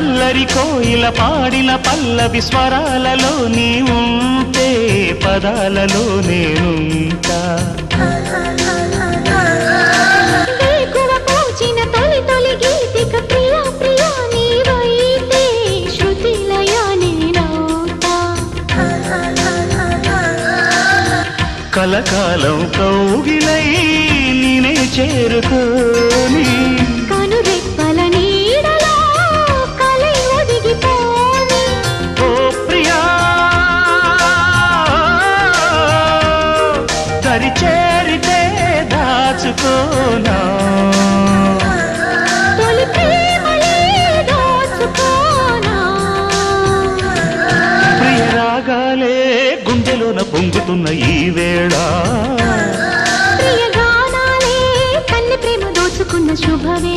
అల్లరి కోయిల పాడిన పల్లవి స్వరాలలో నీ ఉంటే పదాలలో నేనుంటా వేకువ పూచిన తొలి తొలి గీతిక ప్రియా ప్రియా నీవైతే శృతిలయ నేనవుతా కలకాలం కౌగిలై నేనే చేరుకోని కనురెప్పల నీడలో కలై ఒదిగిపోని ఓ ప్రియా దరి చేరితే దాచుకోనా తొలి ప్రేమలే దోచుకోనా ప్రియ రాగాలే గుండెలోన పొంగుతున్న ఈ వేళ ప్రియ గానాలే కన్నె ప్రేమ దోచుకున్న శుభవే